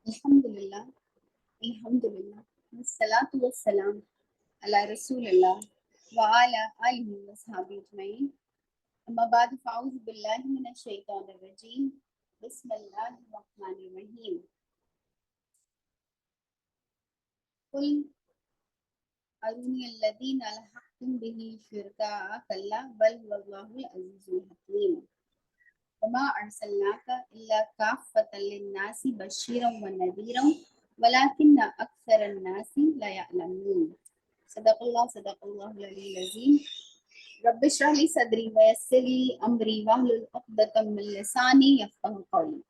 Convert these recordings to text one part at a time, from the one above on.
Alhamdulillah, Alhamdulillah, wassalatu wassalam ala Rasulillah wa ala alihi wa sahbihi ajma'in. Amma ba'du, fa'udhu billahi minash shaitanir rajim. Bismillahir rahmanir rahim. Qul aruni alladhina alhaqtum bihi shuraka'a kalla bal huwallahul azizul hakim. وما أرسلناك إلا كافة للناس بشيرا ونذيرا ولكن أكثر الناس لا يعلمون. صدق الله العلي العظيم. رب اشرح لي صدري ويسر لي أمري واحلل عقدة من لساني يفقهوا قولي.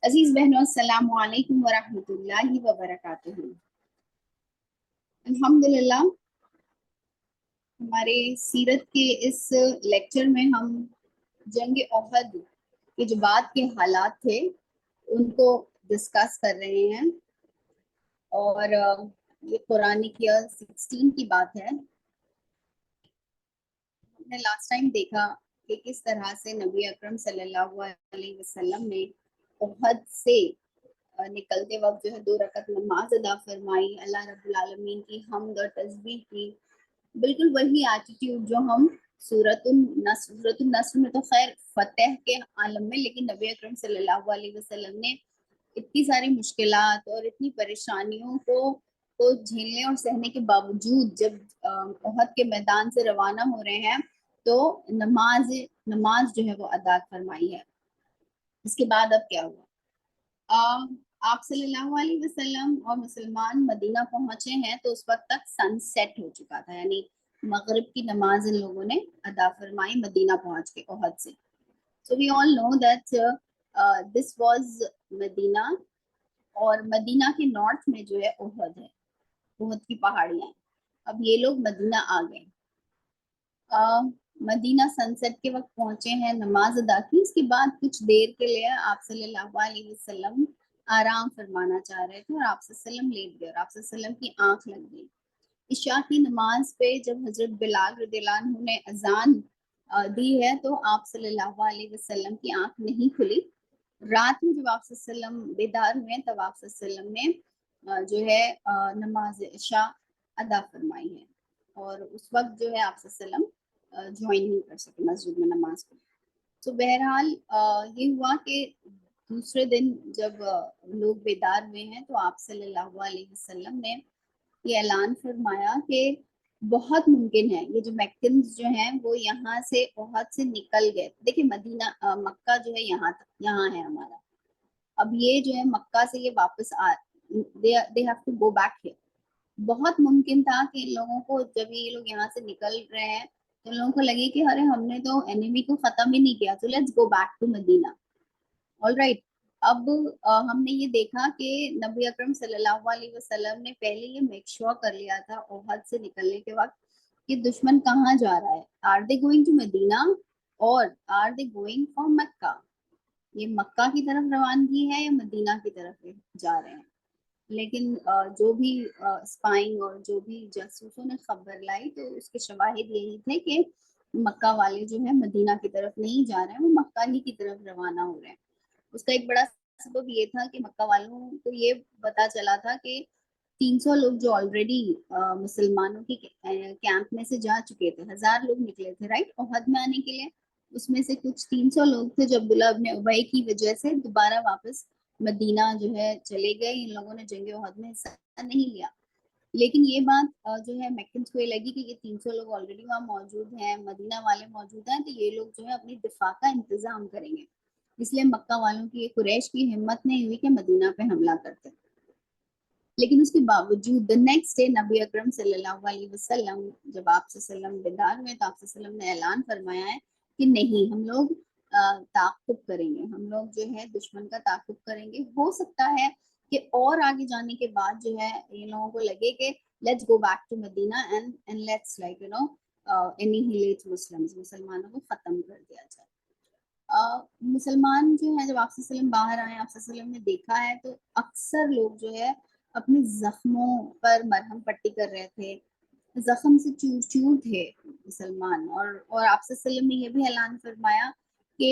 عزیز بہنوں، السلام علیکم ورحمۃ اللہ وبرکاتہ. الحمدللہ ہمارے سیرت کے اس لیکچر میں ہم جنگ احد کے جو بعد کے حالات تھے ان کو ڈسکس کر رہے ہیں، اور یہ قرآن کی 16 کی بات ہے. ہم نے لاسٹ ٹائم دیکھا کہ کس طرح سے نبی اکرم صلی اللہ علیہ وسلم نے احد سے نکلتے وقت جو ہے 2 رکعت نماز ادا فرمائی، اللہ رب العالمین کی حمد اور تسبیح کی. بالکل وہی ایٹیٹیوڈ جو ہم سورۃ النصر میں تو خیر فتح کے عالم میں، لیکن نبی اکرم صلی اللہ علیہ وسلم نے اتنی ساری مشکلات اور اتنی پریشانیوں کو جھیلنے اور سہنے کے باوجود جب احد کے میدان سے روانہ ہو رہے ہیں تو نماز جو ہے وہ ادا فرمائی ہے. اس کے بعد اب کیا ہوا؟ آپ صلی اللہ علیہ وسلم اور مسلمان مدینہ پہنچے ہیں تو اس وقت تک سن سیٹ ہو چکا تھا، یعنی مغرب کی نماز ان لوگوں نے ادا فرمائی مدینہ پہنچ کے احد سے. So we all know that this was مدینہ، اور مدینہ کے نارتھ میں جو ہے احد ہے، احد کی پہاڑیاں. اب یہ لوگ مدینہ آ گئے، مدینہ سن سیٹ کے وقت پہنچے ہیں، نماز ادا کی. اس کے بعد کچھ دیر کے لیے آپ صلی اللہ علیہ وسلم آرام فرمانا چاہ رہے تھے اور آپ صلی اللہ علیہ وسلم لیٹ گئے اور آپ صلی اللہ علیہ وسلم کی آنکھ لگ گئی. عشاء کی نماز پہ جب حضرت بلال رضی اللہ عنہ نے اذان دی ہے تو آپ صلی اللہ علیہ وسلم کی آنکھ نہیں کھلی. رات میں جب آپ صلی اللہ علیہ وسلم بیدار ہوئے تب آپ صلی اللہ علیہ وسلم نے جو ہے نماز عشاء ادا فرمائی ہے، اور اس وقت جو ہے آپ صلی اللہ علیہ وسلم جوائن نہیں کر سکے مسجد میں نماز کو. تو بہرحال یہ ہوا کہ دوسرے دن جب لوگ بیدار ہوئے ہیں تو آپ صلی اللہ علیہ وسلم نے یہ اعلان فرمایا کہ بہت ممکن ہے یہ جو میکنز جو ہیں وہ یہاں سے احد سے نکل گئے. دیکھیں مدینہ مکہ جو ہے یہاں ہے ہمارا، اب یہ جو ہے مکہ سے یہ واپس they have to go back here. بہت ممکن تھا کہ ان لوگوں کو جب یہ لوگ یہاں سے نکل رہے ہیں تو ان لوگوں کو لگے کہ ارے ہم نے تو انیمی کو ختم ہی نہیں کیا، so let's go back to Medina. all right. اب ہم نے یہ دیکھا کہ نبی اکرم صلی اللہ علیہ وسلم نے پہلے یہ میک شور کر لیا تھا احد سے نکلنے کے وقت کہ دشمن کہاں جا رہا ہے. آر دے گوئنگ ٹو مدینہ اور آر دے گوئنگ فار مکہ؟ یہ مکہ کی طرف روانگی ہے یا مدینہ کی طرف جا رہے ہیں؟ لیکن جو بھی اسپائنگ اور جو بھی جاسوسوں نے خبر لائی تو اس کے شواہد یہی تھے کہ مکہ والے جو ہیں مدینہ کی طرف نہیں جا رہے ہیں، وہ مکہ ہی کی طرف روانہ ہو رہے ہیں. اس کا ایک بڑا سبب یہ تھا کہ مکہ والوں کو یہ پتا چلا تھا کہ 300 لوگ جو آلریڈی مسلمانوں کی کیمپ میں سے جا چکے تھے، 1000 لوگ نکلے تھے رائٹ احد میں آنے کے لیے، اس میں سے کچھ 300 لوگ تھے جو عبداللہ ابن ابی کی وجہ سے دوبارہ واپس مدینہ جو ہے چلے گئے. ان لوگوں نے جنگ احد میں حصہ نہیں لیا. لیکن یہ بات جو ہے میکنز کو یہ لگی کہ یہ 300 لوگ آلریڈی وہاں موجود ہیں، مدینہ والے موجود ہیں، تو یہ لوگ جو ہے اپنی دفاع کا انتظام کریں گے. اس لیے مکہ والوں کی قریش کی ہمت نہیں ہوئی کہ مدینہ پہ حملہ کرتے. لیکن اس کے باوجود the next day نبی اکرم صلی اللہ علیہ وسلم جب آپ صلی اللہ علیہ وسلم بیدار ہوئے تو آپ صلی اللہ علیہ وسلم نے اعلان فرمایا ہے کہ نہیں، ہم لوگ تعاقب کریں گے، ہم لوگ جو ہے دشمن کا تعاقب کریں گے. ہو سکتا ہے کہ اور آگے جانے کے بعد جو ہے ان لوگوں کو لگے کہ let's go back to Medina and let's like you know annihilate Muslims, مسلمانوں کو ختم کر دیا جائے. مسلمان جو ہے جب آپ صلی اللہ علیہ وسلم باہر آئے، آپ صلی اللہ علیہ وسلم نے دیکھا ہے تو اکثر لوگ جو ہے اپنے زخموں پر مرہم پٹی کر رہے تھے، زخم سے چور تھے مسلمان. اور آپ صلی اللہ علیہ وسلم نے یہ بھی اعلان فرمایا کہ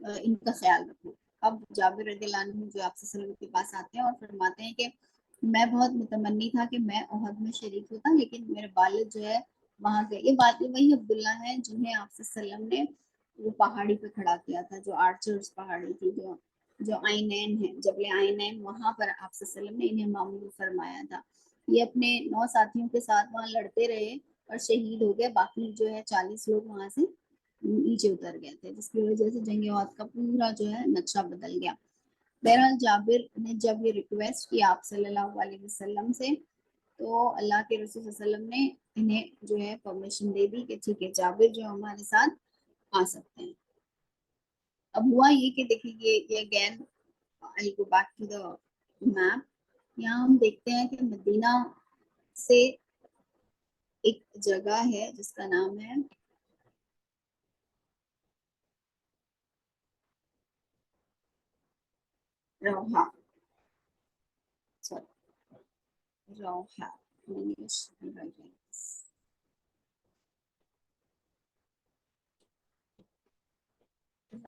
ان کا خیال رکھو. اب جابر رضی اللہ عنہ جو آپ صلی اللہ علیہ وسلم کے پاس آتے ہیں اور فرماتے ہیں کہ میں بہت متمنی تھا کہ میں احد میں شریک ہوتا، لیکن میرے والد جو ہے وہاں گئے. یہ بات وہی عبداللہ ہیں جنہیں آپ صلی اللہ علیہ وسلم نے وہ پہاڑی پہ کھڑا کیا تھا، جو آرچرز پہاڑی تھی، جو آئینین ہے، جبل آئینین، وہاں پر آپ صلی اللہ علیہ وسلم نے انہیں معمول فرمایا تھا. یہ اپنے 9 ساتھیوں کے ساتھ وہاں لڑتے رہے اور شہید ہو گئے. باقی جو ہے 40 لوگ وہاں سے نیچے اتر گئے تھے، جس کی وجہ سے جنگ احد کا پورا جو ہے نقشہ بدل گیا. بہرحال جابر نے جب یہ ریکویسٹ کی آپ صلی اللہ علیہ وسلم سے، تو اللہ کے رسول صلی اللہ علیہ وسلم نے انہیں جو ہے پرمیشن دے دی کہ ٹھیک ہے جابر جو ہمارے ساتھ آ سکتے ہیں. اب ہوا یہ کہ دیکھیے یہ again I'll go back to the map. یہاں ہم دیکھتے ہیں کہ مدینہ سے ایک جگہ ہے جس کا نام ہے روحا. روحا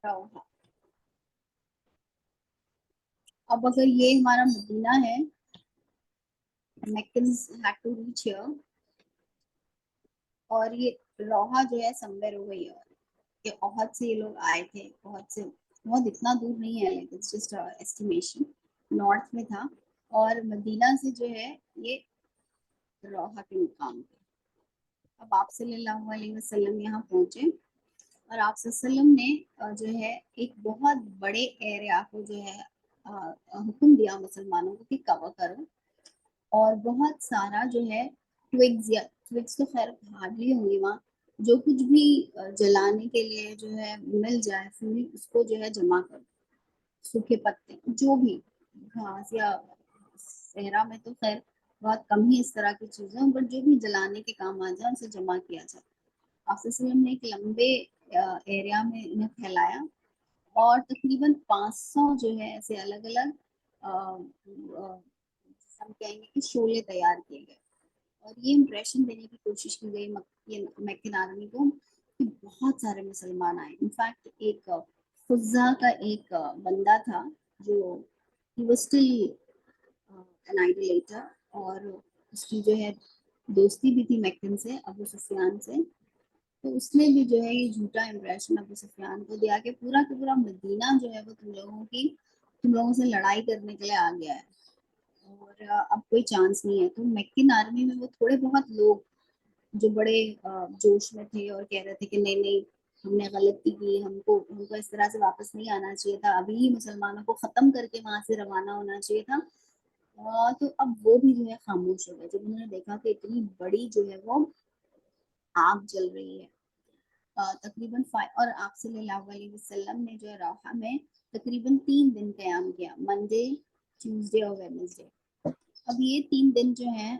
روحا. اب اگر یہ ہمارا مدینہ ہے، Meccans had to reach here، اور یہ روحا جو ہے somewhere over here، کہ احد سے یہ لوگ آئے تھے. احد سے بہت اتنا دور نہیں ہے، like it's just a estimation، north میں تھا. اور مدینہ سے جو ہے یہ روحا کے مقام پہ. اب آپ صلی اللہ علیہ وسلم یہاں پہنچے اور آپ صلی اللہ علیہ وسلم نے جو ہے ایک بہت بڑے ایریا کو جو ہے حکم دیا مسلمانوں کو کہ کور کرو، اور بہت سارا جو ہے ٹویگز تو خیر ہارڈلی ہوں گی وہاں، جو کچھ بھی جلانے کے لیے جو ہے مل جائے پھول، اس کو جو ہے جمع کرو. سوکھے پتے، جو بھی گھاس، یا صحرا میں تو خیر بہت کم ہی اس طرح کی چیزیں، بٹ جو بھی جلانے کے کام آ جائے اسے جمع کیا جائے. آپ صلی اللہ علیہ وسلم نے ایک لمبے ایریا میں انہیں پھیلایا، اور تقریباً 500 جو ہے ایسے الگ الگ ہم کہیں گے کہ شعلے تیار کیے گئے. اور یہ امپریشن دینے کی کوشش کی گئی مکن آرمی کو کہ بہت سارے مسلمان آئے. انفیکٹ ایک فضا کا ایک بندہ تھا جو he was still an idolater، اور اس کی جو ہے دوستی بھی تھی مکن سے، ابو سفیان سے. تو اس نے بھی جو ہے یہ جھوٹا امپریشن ابو سفیان کو دیا کہ پورا کا پورا مدینہ جو ہے وہ تم لوگوں سے لڑائی کرنے کے لیے آ گیا ہے، اور اب کوئی چانس نہیں ہے. تو مکن آرمی میں وہ تھوڑے بہت لوگ جو بڑے جوش میں تھے اور کہہ رہے تھے کہ نہیں نہیں ہم نے غلطی کی، ہم کو اس طرح سے واپس نہیں آنا چاہیے تھا، ابھی ہی مسلمانوں کو ختم کر کے وہاں سے روانہ ہونا چاہیے تھا. تو اب وہ بھی جو ہے خاموش ہو گئے جب انہوں نے دیکھا کہ اتنی بڑی جو ہے وہ آگ جل رہی ہے. تقریباً اور آپ صلی اللہ علیہ وسلم نے جو ہے روحا میں تقریباً 3 دن قیام کیا، منڈے، ٹیوزڈے اور ویڈنسڈے. اب یہ 3 دن جو ہیں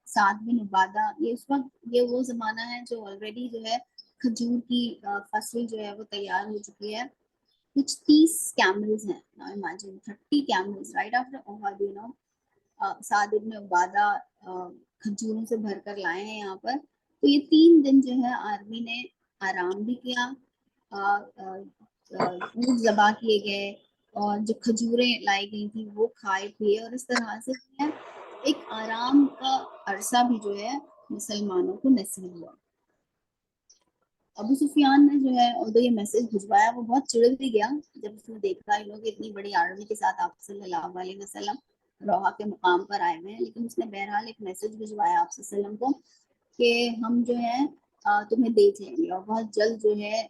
7 بن عبادہ، یہ اس وقت یہ وہ زمانہ ہے جو آلریڈی جو ہے کھجور کی فصل جو ہے وہ تیار ہو چکی ہے. کچھ 30 کیملز ہیں، now imagine 30 camels right after Uhud، you know. سعد ابن عبادہ کھجوروں سے بھر کر لائے ہیں یہاں پر. تو یہ 3 دن جو ہے آرمی نے آرام بھی کیا، اونٹ ذبح کیے گئے، اور جو کھجوریں لائی گئی تھی وہ کھائے پیے، اور اس طرح سے ایک آرام کا عرصہ بھی جو ہے مسلمانوں کو نصیب ہوا. ابو سفیان نے جو ہے اور یہ میسج بھجوایا، وہ بہت چڑ بھی گیا جب اس نے دیکھا ان لوگ اتنی بڑی آرمی کے ساتھ آپ صلی اللہ علیہ وسلم روحا کے مقام پر آئے ہوئے ہیں. لیکن اس نے بہرحال ایک میسج بھجوایا آپ صلی اللہ علیہ وسلم کو کہ ہم جو ہے تمہیں دیکھ لیں گے، اور بہت جلد جو ہے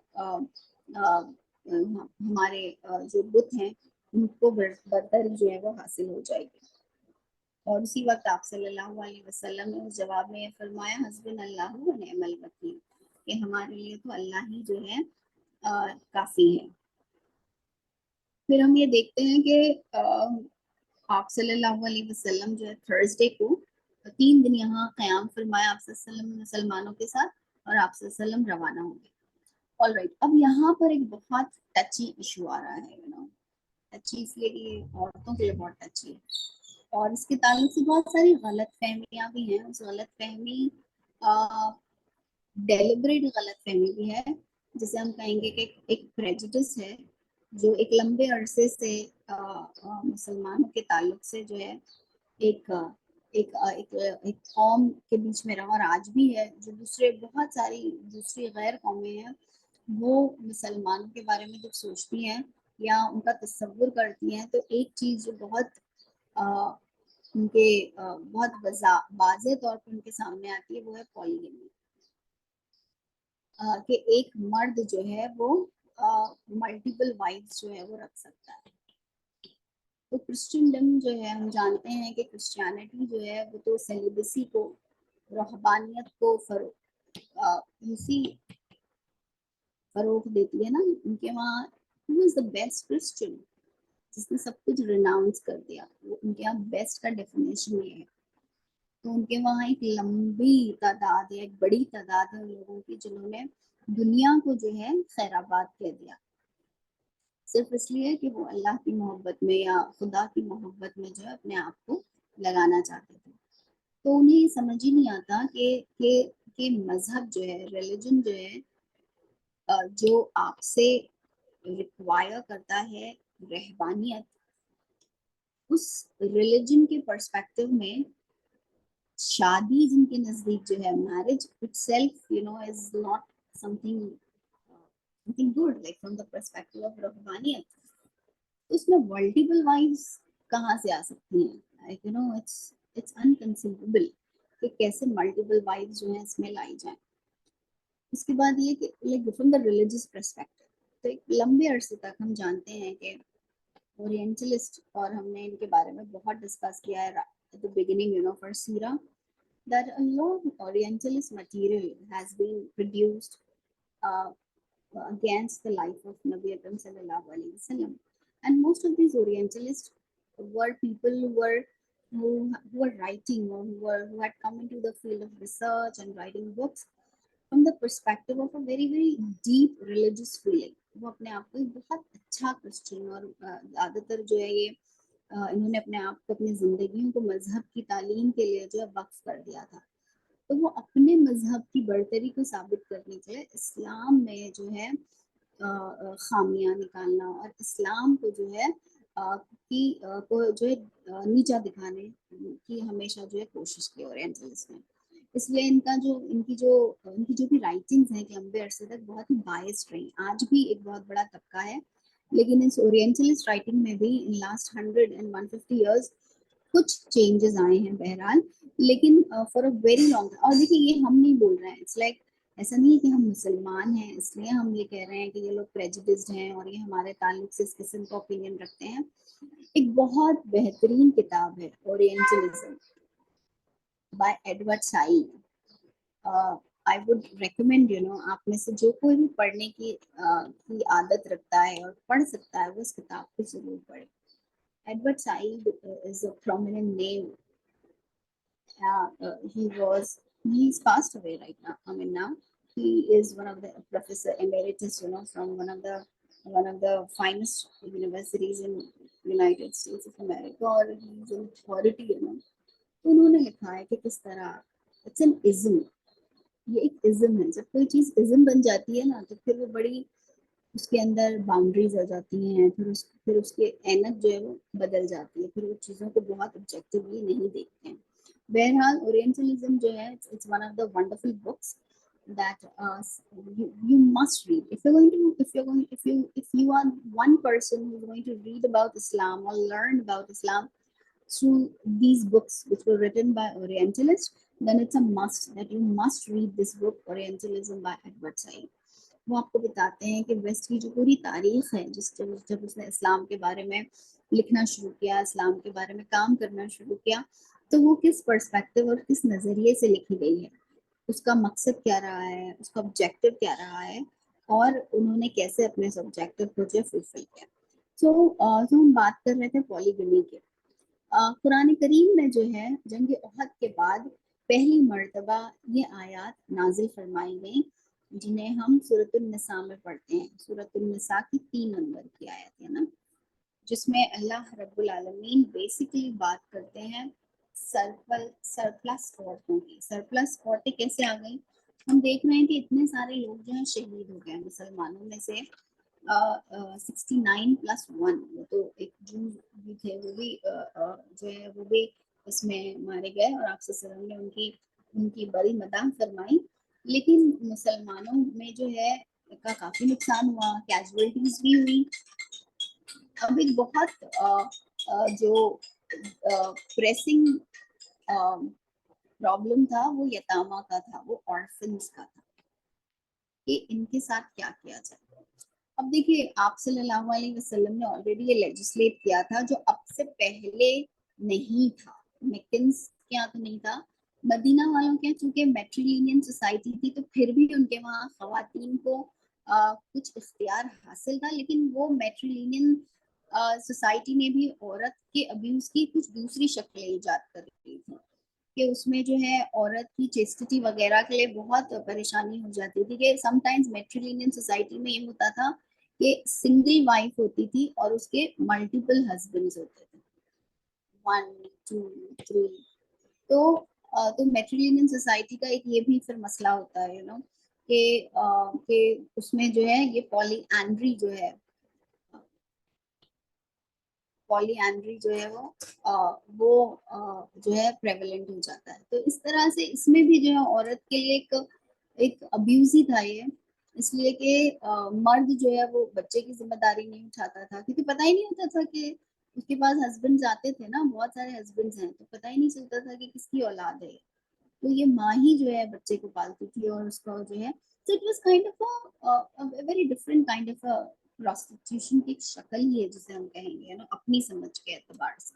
ہمارے جو بت ہیں ان کو برتری جو ہے وہ حاصل ہو جائے گی. اور اسی وقت آپ صلی اللہ علیہ وسلم نے اس جواب میں یہ فرمایا حسبنا اللہ و نعم الوکیل، کہ ہمارے لیے تو اللہ ہی جو ہے کافی ہے. پھر ہم یہ دیکھتے ہیں کہ آپ صلی اللہ علیہ وسلم جو ہے تھرسڈے کو 3 دن یہاں قیام فرمایا آپ صلی اللہ علیہ وسلم مسلمانوں کے ساتھ، اور آپ صلی اللہ علیہ وسلم روانہ ہو گئے. آل رائٹ، اب یہاں پر ایک بہت ٹچی ایشو آ رہا ہے، ٹچی اس لیے کہ عورتوں کے لیے بہت ٹچی ہے، اور اس کے تعلق سے بہت ساری غلط فہمیاں بھی ہیں. اس غلط فہمی ڈیلیبریٹ غلط فہمی بھی ہے، جسے ہم کہیں گے کہ ایک پریجڈس ہے جو ایک لمبے عرصے سے مسلمانوں کے تعلق سے جو ہے ایک ایک قوم کے بیچ میں رہا اور آج بھی ہے، جو دوسرے بہت ساری دوسری غیر قومیں ہیں وہ مسلمانوں کے بارے میں جب سوچتی ہیں یا ان کا تصور کرتی ہیں تو ایک چیز جو بہت ان کے بہت واضح طور پر ان کے سامنے آتی ہے وہ ہے پولیگمی، کہ ایک مرد جو ہے وہ ملٹیپل وائفز جو ہے وہ رکھ سکتا ہے۔ تو کرسچنڈم جو ہے ہم جانتے ہیں کہ کرسچینٹی جو ہے وہ تو سیلیبسی کو، رہبانیت کو فروغ دیتی ہے نا۔ ان کے وہاں who is the best Christian جس نے سب کچھ ریناؤنس کر دیا، ان کے یہاں بیسٹ کا ڈیفینیشن یہ ہے۔ تو ان کے وہاں ایک لمبی تعداد ہے، ایک بڑی تعداد ہے لوگوں کی جنہوں نے دنیا کو جو ہے خیرآباد کہہ دیا، صرف اس لیے کہ وہ اللہ کی محبت میں یا خدا کی محبت میں جو ہے اپنے آپ کو لگانا چاہتے تھے۔ تو انہیں یہ سمجھ ہی نہیں آتا کہ مذہب جو ہے، ریلیجن جو ہے، جو آپ سے ریکوائر کرتا ہے رہبانیت، اس ریلیجن کے پرسپیکٹو میں شادی جن کے نزدیک جو ہے، marriage it self is not something good, like from the perspective of رہبانیت، اس میں ملٹیپل وائفز کہاں سے آ سکتی ہیں؟ it's unconceivable کہ کیسے ملٹیپل وائفز جو ہیں اس میں لائی جائیں۔ اس کے بعد یہ کہ like from the religious perspective، تو ایک لمبے عرصے تک ہم جانتے ہیں کہ اورینٹلسٹ، اور ہم نے ان کے بارے میں بہت ڈسکس کیا ہے at the beginning of our seerah، that a lot of orientalist material has been produced uh, against the life of Nabi Akram sallallahu alaihi wasallam, and most of these orientalists were people who were writing, or who had come into the field of research and writing books from the perspective of a very very deep religious feeling۔ وہ اپنے آپ کو ایک بہت اچھا Christian, اور زیادہ تر جو ہے یہ انہوں نے اپنے آپ کو، اپنی زندگیوں کو مذہب کی تعلیم کے لیے جو ہے وقف کر دیا تھا۔ تو وہ اپنے مذہب کی برتری کو ثابت کرنے کے لیے اسلام میں جو ہے خامیاں نکالنا، اور اسلام کو جو ہے کو جو ہے نیچا دکھانے کی ہمیشہ جو ہے کوشش کی اورینٹلسٹ نے۔ اس لیے ان کی جو بھی رائٹنگز ہیں کہ لمبے عرصے تک بہت ہی بائسڈ رہی، آج بھی ایک بہت بڑا طبقہ ہے، لیکن اس اورینٹلسٹ رائٹنگ میں بھی ان لاسٹ 100 and 150 ایئرس کچھ چینجز آئے ہیں بہرحال، لیکن فار اے ویری لانگ۔ اور دیکھیے یہ ہم نہیں بول رہے ہیں، اٹس لائک ایسا نہیں ہے کہ ہم مسلمان ہیں اس لیے ہم یہ کہہ رہے ہیں کہ یہ لوگ پریجوڈسڈ ہیں اور یہ ہمارے تعلق سے اس قسم کا اوپینین رکھتے ہیں۔ ایک بہت بہترین کتاب ہے orientalism by Edward Said, I would recommend آپ میں سے جو کوئی بھی پڑھنے کی عادت رکھتا ہے اور پڑھ سکتا ہے وہ اس کتاب کو ضرور پڑھے۔ Edward Said is a prominent name. He's passed away right now. I mean now he is one of the professor emeritus, from one of the finest universities in United States of America, اور he's an authority, تو انہوں نے لکھا ہے کہ کس طرح it's an ism، یہ ایک ازم ہے۔ جب کوئی چیز ازم بن جاتی ہے نا تو پھر وہ بڑی اس کے اندر باؤنڈریز آ جاتی ہیں، پھر اس کے اینت جو ہے وہ بدل جاتی ہے، پھر وہ چیزوں کو بہت آبجیکٹیولی نہیں دیکھتے ہیں۔ بہرحال اورینٹلزم جو ہے it's one of the wonderful books that you must read if you are one person who is going to read about Islam or learn about Islam through these books which were written by Orientalists, then it's a must that you must read this book, Orientalism by Edward Said۔ وہ آپ کو بتاتے ہیں کہ waste کی جو پوری تاریخ ہے، جب اس نے اسلام کے بارے میں لکھنا شروع کیا، اسلام کے بارے میں کام کرنا شروع کیا، تو وہ کس پرسپیکٹو اور کس نظریے سے لکھی گئی ہے، اس کا مقصد کیا رہا ہے، اس کا آبجیکٹو کیا رہا ہے، اور انہوں نے کیسے اپنے اس آبجیکٹو کو جو فلفل کیا۔ تو ہم بات کر رہے تھے پولیگمی کے۔ قرآن کریم میں جو ہے جنگ احد کے بعد پہلی مرتبہ یہ آیات نازل فرمائی گئیں جنہیں ہم سورۃ النساء میں پڑھتے ہیں۔ سورۃ النساء کی 3 نمبر کی آیت ہے نا، جس میں اللہ رب العالمین بیسیکلی بات کرتے ہیں سرپلس عورتوں کی۔ سرپلس عورتیں کیسے آ گئیں؟ ہم دیکھ رہے ہیں کہ اتنے سارے لوگ جو ہیں شہید ہو گئے مسلمانوں میں سے، 69+1, وہ تو ایک جو بھی تھے وہ بھی جو ہے وہ بھی اس میں مارے گئے اور آپ صلی اللہ علیہ وسلم نے ان کی بڑی مداح فرمائی. لیکن مسلمانوں میں جو ہے کا کافی نقصان ہوا, کیجویلٹیز بھی ہوئی. اب ایک بہت جو پریسنگ پرابلم تھا وہ یتاما کا تھا, وہ آرفنز کا تھا کہ ان کے ساتھ کیا کیا جائے. اب دیکھیے آپ صلی اللہ علیہ وسلم نے آلریڈی یہ لیجسلیٹ کیا تھا جو اب سے پہلے نہیں تھا. مکنز کیا تو نہیں تھا, مدینہ والوں کے چونکہ میٹریلینین سوسائٹی تھی تو پھر بھی ان کے وہاں خواتین کو کچھ اختیار حاصل تھا, لیکن وہ میٹریلینین سوسائٹی نے بھی عورت کے ابیوز کی کچھ دوسری شکلیں ایجاد کر رہی تھی کہ اس میں جو ہے عورت کی چیسٹی وغیرہ کے لیے بہت پریشانی ہو جاتی تھی. کہ سم ٹائمز میٹریلینین سوسائٹی میں یہ ہوتا تھا کہ سنگل وائف ہوتی تھی اور اس کے ملٹیپل ہسبینڈز ہوتے تھے, 1 2 3. تو میٹریلینین سوسائٹی کا ایک یہ بھی پھر مسئلہ ہوتا ہے کہ اس میں جو ہے یہ پولی اینڈری جو ہے وہ جو ہے پریولنٹ ہو جاتا ہے. تو اس طرح سے اس میں بھی جو ہے عورت کے لیے ایک ابیوز ہی تھا یہ, اس لیے کہ مرد جو ہے وہ بچے کی ذمہ داری نہیں اٹھاتا تھا کیونکہ پتہ ہی نہیں ہوتا تھا کہ اس کے پاس ہسبینڈ آتے تھے نا, بہت سارے ہسبینڈز ہیں تو پتہ ہی نہیں چلتا تھا کہ کس کی اولاد ہے. تو یہ ماں ہی جو ہے بچے کو پالتی تھی اور اس کو جو ہے so it was kind of a very different kind of a prostitution کی ایک شکل ہی ہے جسے ہم کہیں گے نا اپنی سمجھ کے اعتبار سے.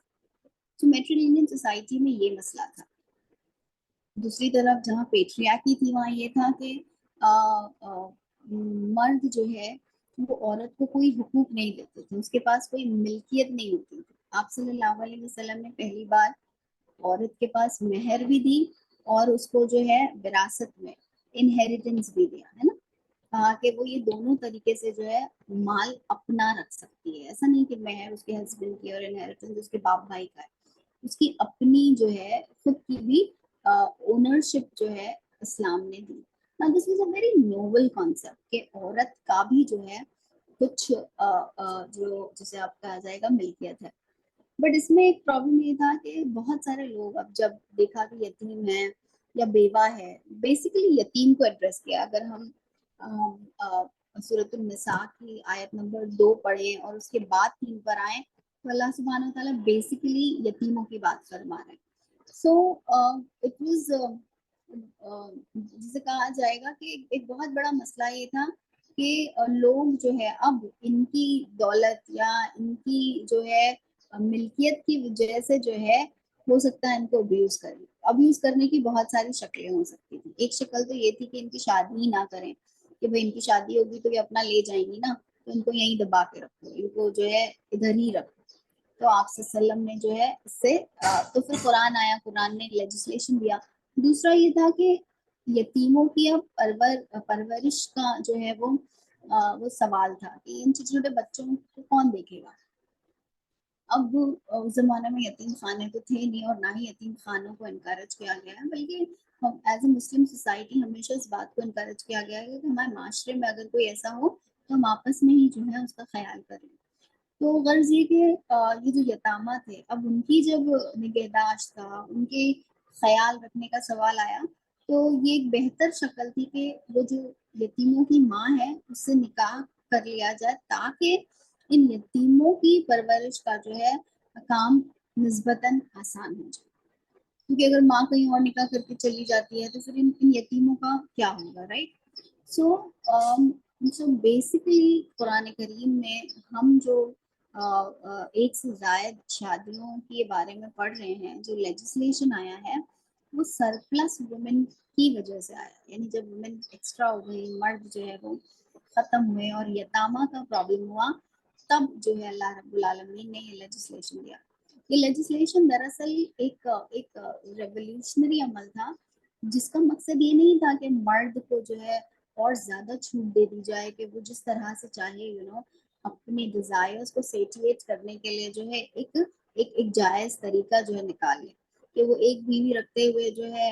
تو میٹریلینین سوسائٹی میں یہ مسئلہ تھا. دوسری طرف جہاں پیٹریاکی تھی وہاں یہ تھا کہ مرد جو ہے وہ عورت کو کوئی حقوق نہیں دیتے تھے, اس کے پاس کوئی ملکیت نہیں ہوتی تھی. آپ صلی اللہ علیہ وسلم نے پہلی بار عورت کے پاس مہر بھی دی اور اس کو جو ہے وراثت میں انہیریٹنس بھی دیا ہے نا, کہا کہ وہ یہ دونوں طریقے سے جو ہے مال اپنا رکھ سکتی ہے. ایسا نہیں کہ مہر اس کے ہسبینڈ کی اور انہیریٹنس اس کے باپ بھائی کا ہے, اس کی اپنی جو ہے خود کی بھی اونرشپ جو ہے اسلام نے دی. Now this was a very novel concept کہ عورت کا بھی جو ہے کچھ جو جسے آپ کہا جائے گا ملکیت ہے. بٹ اس میں ایک پرابلم یہ تھا کہ بہت سارے لوگ اب جب دیکھا کہ یتیم ہے یا بیوہ ہے, بیسیکلی یتیم کو ایڈریس کیا. اگر ہم سورۃ النساء کی آیت نمبر 2 پڑھیں اور اس کے بعد 3 پر آئیں تو اللہ سبحانہ وتعالیٰ بیسیکلی یتیموں کی بات فرما رہے ہیں. سو اٹ واز جسے کہا جائے گا کہ ایک بہت بڑا مسئلہ یہ تھا کہ لوگ جو ہے اب ان کی دولت یا ان کی جو ہے ملکیت کی وجہ سے جو ہے ہو سکتا ہے ان کو ابیوز کرنے کی بہت ساری شکلیں ہو سکتی تھی. ایک شکل تو یہ تھی کہ ان کی شادی ہی نہ کریں کہ بھائی ان کی شادی ہوگی تو یہ اپنا لے جائیں گی نا, تو ان کو یہیں دبا کے رکھو, ان کو جو ہے ادھر ہی رکھو. تو آپ صلی اللہ علیہ وسلم نے جو ہے اس سے تو پھر قرآن آیا, قرآن نے لیجسلیشن دیا. دوسرا یہ تھا کہ یتیموں کی اب پرورش کا جو ہے وہ سوال تھا کہ ان چھوٹے چھوٹے بچوں کو کون دیکھے گا. اب اس زمانے میں یتیم خانے تو تھے نہیں اور نہ ہی یتیم خانوں کو انکریج کیا گیا ہے, بلکہ ایز اے مسلم سوسائٹی ہمیشہ اس بات کو انکریج کیا گیا ہے کہ ہمارے معاشرے میں اگر کوئی ایسا ہو تو ہم آپس میں ہی جو ہے اس کا خیال کریں. تو غرض یہ کہ یہ جو یتامہ تھے اب ان کی جب نگہداشت کا ان کے خیال رکھنے کا سوال آیا تو یہ ایک بہتر شکل تھی کہ وہ جو یتیموں کی ماں ہے اس سے نکاح کر لیا جائے تاکہ ان یتیموں کی پرورش کا جو ہے کام نسبتاً آسان ہو جائے. کیونکہ اگر ماں کہیں اور نکاح کر کے چلی جاتی ہے تو پھر ان یتیموں کا کیا ہوگا, رائٹ. سو بیسیکلی قرآن کریم میں ہم جو ایک سے زائد شادیوں کے بارے میں پڑھ رہے ہیں, جو لیجسلیشن آیا ہے وہ سرپلس وومن کی وجہ سے آیا. یعنی جب وومن ایکسٹرا ہو گئی, مرد جو ہے وہ ختم ہوئے اور یتامہ کا پرابلم ہوا, تب جو ہے اللہ رب العالمین نے یہ لیجسلیشن دیا. یہ لیجسلیشن دراصل ایک ریولیوشنری عمل تھا جس کا مقصد یہ نہیں تھا کہ مرد کو جو ہے اور زیادہ چھوٹ دے دی جائے کہ وہ جس طرح سے چاہے اپنی ڈیزائرز کو سیٹیٹ کرنے کے لیے جو ہے ایک جائز طریقہ جو ہے نکال لے کہ وہ ایک بیوی رکھتے ہوئے جو ہے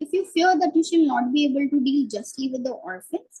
if you fear that you shall not be able to deal justly with the orphans।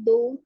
2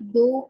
2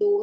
2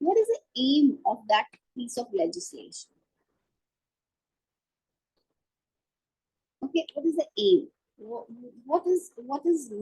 what is the aim of that piece of legislation? Okay, what is the aim? What is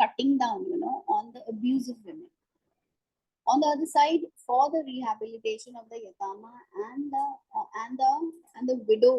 cutting down on the abuse of women. On the other side, for the rehabilitation of the yatama and the widow,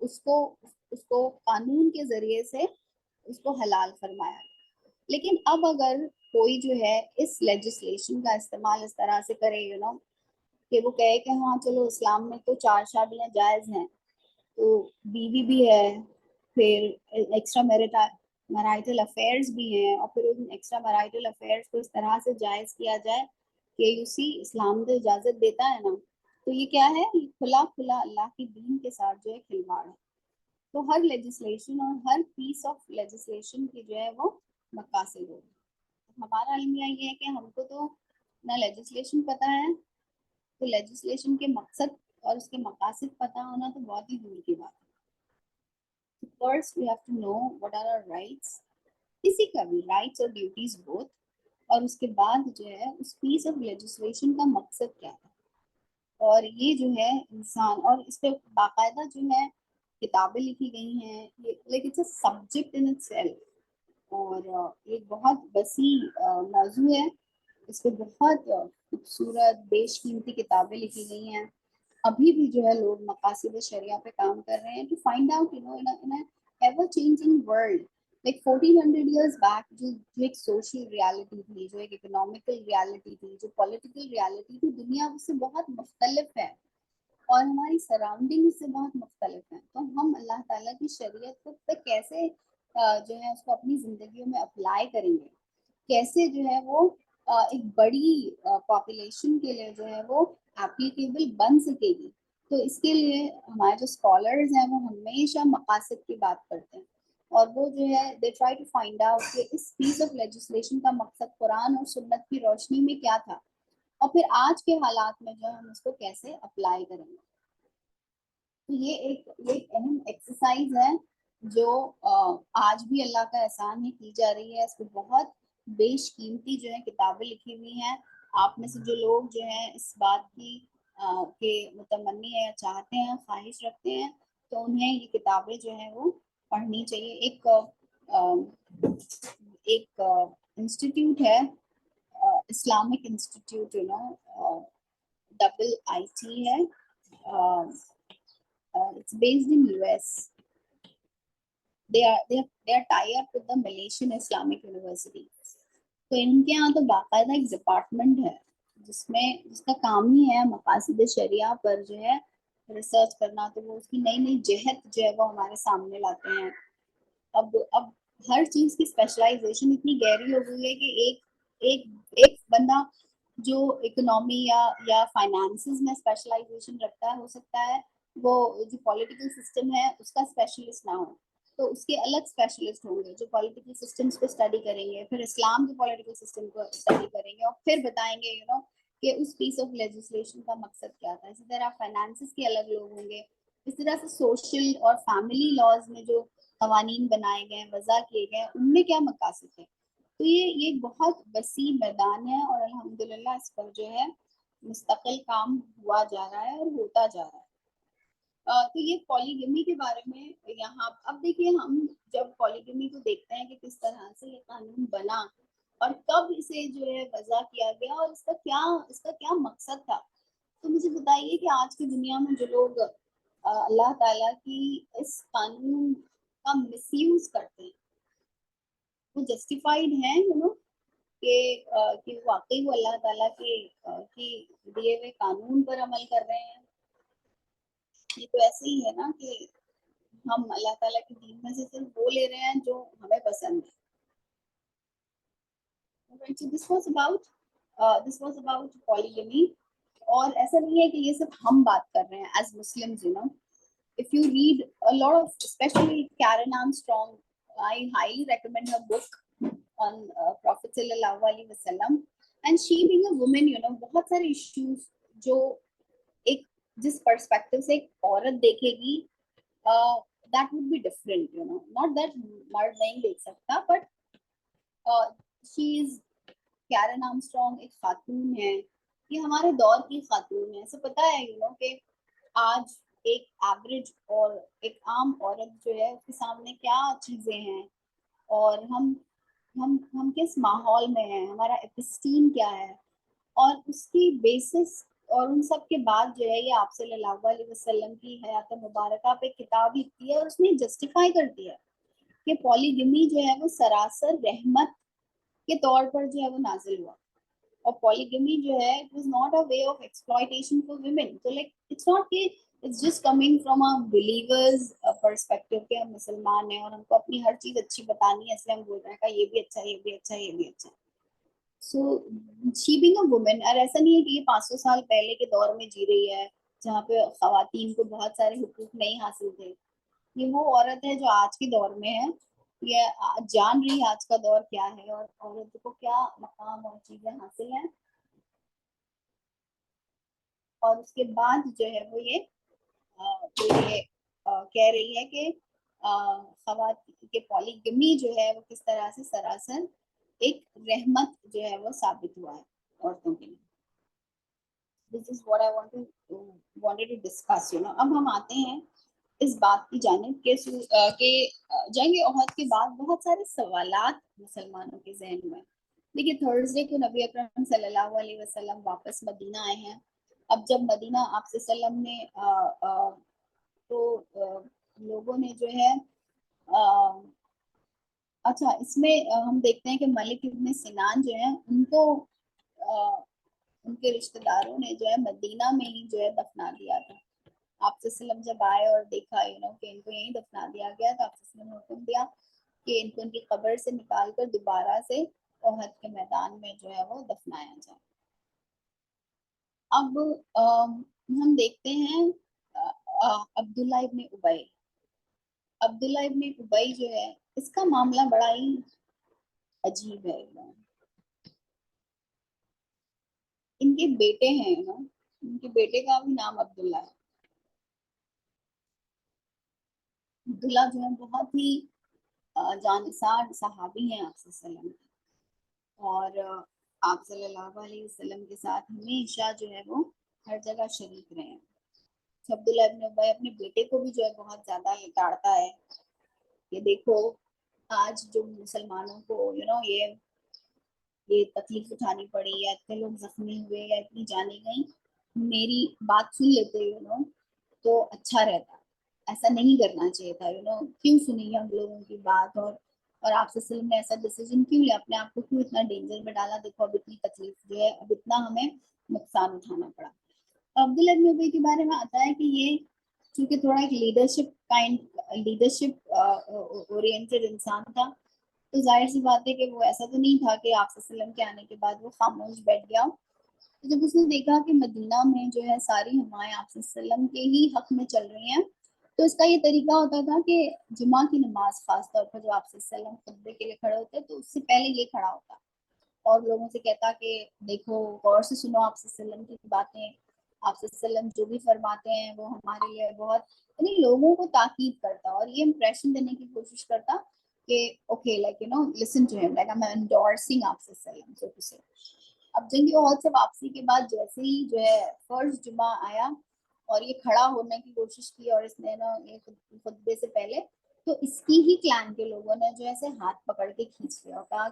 اس کو قانون کے ذریعے سے اس کو حلال فرمایا. لیکن اب اگر کوئی جو ہے اس لیجسلیشن کا استعمال اس طرح سے کرے کہ وہ کہے کہ ہاں چلو اسلام میں تو 4 شادیاں جائز ہیں، تو بیوی بھی ہے، پھر ایکسٹرا میرائٹل افیئرز بھی ہیں، اور پھر ان ایکسٹرا میرائٹل افیئرز کو اس طرح سے جائز کیا جائے کہ اسلام تو اجازت دیتا ہے نا، تو یہ کیا ہے؟ یہ کھلا کھلا اللہ کی دین کے ساتھ جو ہے کھلواڑ ہے. تو ہر لیجسلیشن اور ہر پیس آف لیجسلیشن کی جو ہے وہ مقاصد ہوگی. ہمارا المیہ یہ ہے کہ ہم کو تو نہ لیجسلیشن پتہ ہے، تو لیجسلیشن کے مقصد اور اس کے مقاصد پتہ ہونا تو بہت ہی دور کی بات ہے. First we have to know what are our rights. کسی کا بھی رائٹس اور ڈیوٹیز بوتھ، اور اس کے بعد جو ہے اس پیس آف لیجسلیشن کا مقصد کیا ہے. اور یہ جو ہے انسان، اور اس پہ باقاعدہ جو ہے کتابیں لکھی گئی ہیں، لیکن it's a subject in itself, اور ایک بہت وسیع موضوع ہے. اس پہ بہت خوبصورت بیش قیمتی کتابیں لکھی گئی ہیں. ابھی بھی جو ہے لوگ مقاصد شریعہ پہ کام کر رہے ہیں to find out in ever changing world. Like 1400 years back جو ایک سوشل ریالٹی تھی، جو ایک اکنامیکل ریالٹی تھی، جو پولیٹیکل ریالٹی تھی، دنیا اس سے بہت مختلف ہے اور ہماری سراؤنڈنگ سے بہت مختلف ہیں. تو ہم اللہ تعالیٰ کی شریعت کو پہ کیسے جو ہے اس کو اپنی زندگیوں میں اپلائی کریں گے، کیسے جو ہے وہ ایک بڑی پاپولیشن کے لیے جو ہے وہ اپلیکیبل بن سکے گی. تو اس کے لیے ہمارے جو اسکالرز ہیں وہ ہمیشہ مقاصد کی بات کرتے ہیں، اور وہ جو ہے they try to find out کہ اس پیس آف لیجسلیشن کا مقصد قرآن اور سنت کی روشنی میں کیا تھا، اور پھر آج کے حالات میں جو ہے ہم اس کو کیسے اپلائی کریں گے. تو یہ ایک اہم ایکسرسائز ہے جو آج بھی اللہ کا احسان ہے کی جا رہی ہے. اس پہ بہت بیش قیمتی جو ہے کتابیں لکھی ہوئی ہیں. آپ میں سے جو لوگ جو ہیں اس بات کی کہ متمنی ہے، چاہتے ہیں، خواہش رکھتے ہیں، تو انہیں یہ کتابیں جو ہیں وہ پڑھنی چاہیے. ایک انسٹیٹیوٹ ہے اسلامک انسٹیٹیوٹ IIT ہے. It's based in US. They are tie up with the Malaysian Islamic University. تو ان کے یہاں تو باقاعدہ ایک ڈپارٹمنٹ ہے جس کا کام ہی ہے مقاصد شریعہ پر جو ہے ریسرچ کرنا. تو وہ اس کی نئی نئی جہت جو ہے وہ ہمارے سامنے لاتے ہیں. اب ہر چیز کی اسپیشلائزیشن اتنی گہری ہو گئی ہے کہ ایک بندہ جو اکنامی یا فائنانسز میں اسپیشلائزیشن رکھتا ہے، ہو سکتا ہے وہ جو پولیٹیکل سسٹم ہے اس کا اسپیشلسٹ نہ ہو، تو اس کے الگ اسپیشلسٹ ہوں گے جو پولیٹیکل سسٹمس کو اسٹڈی کریں گے، پھر اسلام کے پولیٹیکل سسٹم کو اسٹڈی کریں گے، اور پھر بتائیں گے کہ اس پیس آف لیجسلیشن کا مقصد کیا تھا. اسی طرح فائنانسز کے الگ لوگ ہوں گے. اس طرح سے سوشل اور فیملی لاز میں جو قوانین بنائے گئے، وضع کیے گئے، ان میں کیا مقاصد ہے. تو یہ بہت وسیع میدان ہے، اور الحمدللہ اس پر جو ہے مستقل کام ہوا جا رہا ہے اور ہوتا جا رہا ہے. تو یہ پالیگمی کے بارے میں یہاں اب دیکھیے، ہم جب پالیگمی کو دیکھتے ہیں کہ کس طرح سے یہ قانون بنا اور کب اسے جو ہے وضع کیا گیا اور اس کا کیا مقصد تھا، تو مجھے بتائیے کہ آج کی دنیا میں جو لوگ اللہ تعالیٰ کی اس قانون کا مس یوز کرتے ہیں، وہ جسٹیفائڈ ہیں کہ واقعی وہ اللہ تعالیٰ کی دیے ہوئے قانون پر عمل کر رہے ہیں. یہ تو ایسے ہی ہے نا کہ ہم اللہ تعالیٰ کے دین میں سے صرف وہ لے رہے ہیں جو ہمیں پسند ہے. This was about polygamy. اور ایسا نہیں ہے کہ یہ صرف ہم بات کر رہے ہیں as Muslims. If you read a lot of, especially Karen Armstrong, I highly recommend her book on Prophet sallallahu alaihi wasallam. And she being a woman, بہت سارے issues جو ایک جس پرسپیکٹو سے ایک عورت دیکھے گی that would be different. Not that مرد نہیں دیکھ سکتا, but she is Karen Armstrong ایک خاتون ہے, یہ ہمارے دور کی خاتون ہے. اسے پتا ہے کہ آج ایک ایوریج اور ایک عام عورت جو ہے اس کے سامنے کیا چیزیں ہیں, اور ہم کس ماحول میں ہیں, ہمارا ایپسٹین کیا ہے, اور اس کی بیسس اور ان سب کے بعد جو ہے یہ آپ صلی اللہ علیہ وسلم کی حیات مبارکہ پہ کتاب لکھتی ہے اور اس میں جسٹیفائی کرتی ہے کہ پولیگمی جو ہے وہ سراسر رحمت کے طور پر جو ہے وہ نازل ہوا. اور پولیگمی جو ہے it was not a way of exploitation for women. So like it's not کہ it's just coming from a believer's perspective کہ ہم مسلمان ہیں اور ہم کو اپنی ہر چیز اچھی بتانی ہے اس لیے ہم بول رہے ہیں کہ یہ بھی اچھا ہے یہ بھی اچھا ہے یہ بھی اچھا ہے. سو she being a woman, اور ایسا نہیں ہے کہ یہ 500 سال پہلے کے دور میں جی رہی ہے جہاں پہ خواتین کو بہت سارے حقوق نہیں حاصل تھے. یہ وہ عورت ہے جو آج کے دور میں ہے, یہ جان رہی ہے آج کا دور کیا ہے اور عورت کو کیا مقام اور چیزیں حاصل ہیں. اور اس کے بعد جو ہے وہ یہ کہہ رہی ہے کہ خواتین کے پولیگمی جو ہے وہ کس طرح سے سراسر ایک رحمت جو ہے وہ ثابت ہوا ہے عورتوں کے لیے. This is what I wanted to discuss, you know. اب ہم آتے ہیں اس بات کی جانب کہ جنگ احد کے بعد بہت سارے سوالات مسلمانوں کے ذہن میں. دیکھیے تھرسڈے کو نبی اکرم صلی اللہ علیہ وسلم واپس مدینہ آئے ہیں. اب جب مدینہ آپ سے وسلم نے تو لوگوں نے جو ہے اچھا اس میں ہم دیکھتے ہیں کہ ملک ابن سنان جو ہے ان کو ان کے رشتہ داروں نے جو ہے مدینہ میں ہی جو ہے دفنا دیا تھا. آپ سے وسلم جب آئے اور دیکھا کہ ان کو یہیں دفنا دیا گیا تو آپ سے وسلم نے حکم دیا کہ ان کو ان کی قبر سے نکال کر دوبارہ سے احد کے میدان میں جو ہے وہ دفنایا جائے. اب ہم دیکھتے ہیں عبداللہ ابن ابی. عبداللہ ابن ابی جو ہے اس کا معاملہ بڑا ہی عجیب ہے. ان کے بیٹے ہیں ان کے بیٹے کا بھی نام عبداللہ ہے. عبداللہ جو ہے بہت ہی جانثار صحابی ہیں آپ صلی اللہ علیہ وسلم, اور آپ صلی اللہ علیہ وسلم کے ساتھ ہمیشہ جو ہے وہ ہر جگہ شریک رہے ہیں. عبداللہ ابن ابی اپنے بیٹے کو بھی جو ہے بہت زیادہ لتاڑتا ہے کہ دیکھو آج جو مسلمانوں کو یہ تکلیف اٹھانی پڑی یا اتنے لوگ زخمی ہوئے یا اتنی جانیں گئیں, میری بات سن لیتے تو اچھا رہتا. ایسا نہیں کرنا چاہیے تھا. کیوں سنی ہم لوگوں کی بات, اور آپ سے وسلم نے ایسا ڈیسیجن کیوں لیا, اپنے آپ کو کیوں اتنا ڈینجر میں ڈالا. دیکھو اب اتنی تکلیف جو ہے اب اتنا ہمیں نقصان اٹھانا پڑا. عبداللہ ابن ابی کے بارے میں آتا ہے کہ یہ چونکہ تھوڑا ایک لیڈرشپ اورینٹڈ انسان تھا, تو ظاہر سی بات ہے کہ وہ ایسا تو نہیں تھا کہ آپ صلی اللہ علیہ وسلم کے آنے کے بعد وہ خاموش بیٹھ گیا. تو جب اس نے دیکھا کہ مدینہ میں جو ہے ساری ہمائیں آپ صلی اللہ علیہ وسلم کے ہی حق میں چل رہی ہیں, تو اس کا یہ طریقہ ہوتا تھا کہ جمعہ کی نماز خاص طور پر جو آپ صلی اللہ علیہ وسلم خطبے کے لیے کھڑے ہوتے تو اس سے پہلے یہ کھڑا ہوتا اور لوگوں سے کہتا کہ دیکھو غور سے سنو آپ صلی اللہ علیہ وسلم کی باتیں, آپ صلی اللہ علیہ وسلم جو بھی فرماتے ہیں وہ ہمارے لیے بہت, یعنی لوگوں کو تاکید کرتا اور یہ امپریشن دینے کی کوشش کرتا کہ اوکے لائک لسن ٹو ہم, لائک I'm endorsing آپ صلی اللہ علیہ وسلم so to say. اب جنگ احد سے واپسی کے بعد جیسے ہی جو ہے فرض جمعہ آیا اور یہ کھڑا ہونے کی کوشش کی اور اس نے خطبے سے پہلے تو اس کی ہی کلان کے لوگوں نے جو ہے ہاتھ پکڑ کے کھینچ لیا اور کہا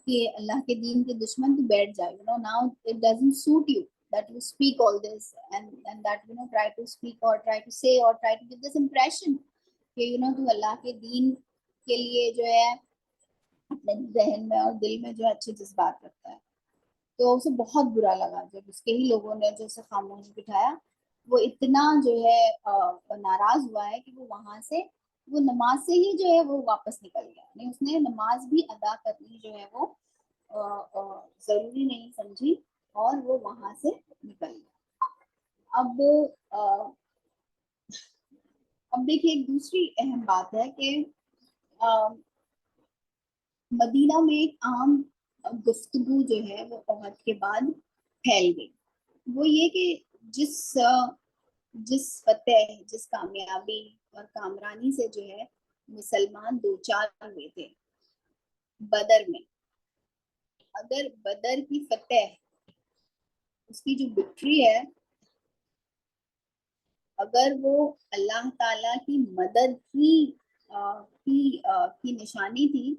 کہ اللہ کے دین کے دشمن تو بیٹھ جائے, now it doesn't suit you that you speak all this and that try to speak or try to say or try to give this impression کہ تو اللہ کے دین کے لیے جو ہے اپنے ذہن میں اور دل میں جو ہے اچھے جذبات رکھتا ہے. تو اسے بہت برا لگا جب اس کے ہی لوگوں نے جو اسے خاموش بٹھایا. وہ اتنا جو ہے ناراض ہوا ہے کہ وہ وہاں سے وہ نماز سے ہی جو ہے وہ واپس نکل گیا. یعنی اس نے نماز بھی ادا کرنی جو ہے وہ ضروری نہیں سمجھی اور وہ وہاں سے نکل گیا. اب دیکھیے ایک دوسری اہم بات ہے کہ مدینہ میں ایک عام گفتگو جو ہے وہ احد کے بعد پھیل گئی. وہ یہ کہ جس فتح جس کامیابی اور کامرانی سے جو ہے مسلمان دو چار ہوئے تھے بدر میں, اگر بدر کی فتح اس کی جو وکٹری ہے اگر وہ اللہ تعالی کی مدد کی نشانی تھی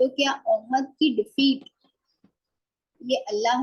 تو کیا احد کی ڈیفیٹ یہ اللہ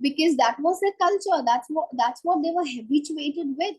because that was their culture, that's what they were habituated with,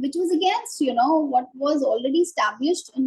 which was against what was already established in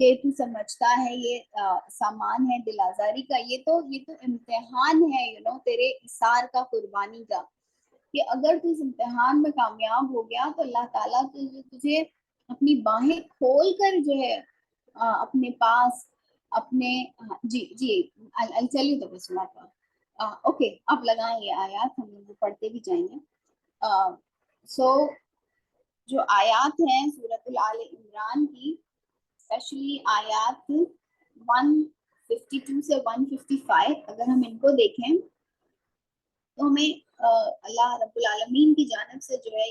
کہ تو سمجھتا ہے یہ سامان ہے دل آزاری کا. یہ تو امتحان ہے تیرے اثار کا، قربانی کا، کہ اگر تو اس امتحان میں کامیاب ہو گیا تو اللہ تعالیٰ تجھے اپنی باہیں کھول کر جو ہے اپنے پاس اپنے جی جی چلیے تو بس اوکے آپ لگائیں یہ آیات، ہم وہ پڑھتے بھی جائیں گے. سو جو آیات ہیں سورۃ آل عمران کی، اسپیشلی آیات 152 سے 155، اگر ہم ان کو دیکھیں تو ہمیں اللہ رب العالمین کی جانب سے جو ہے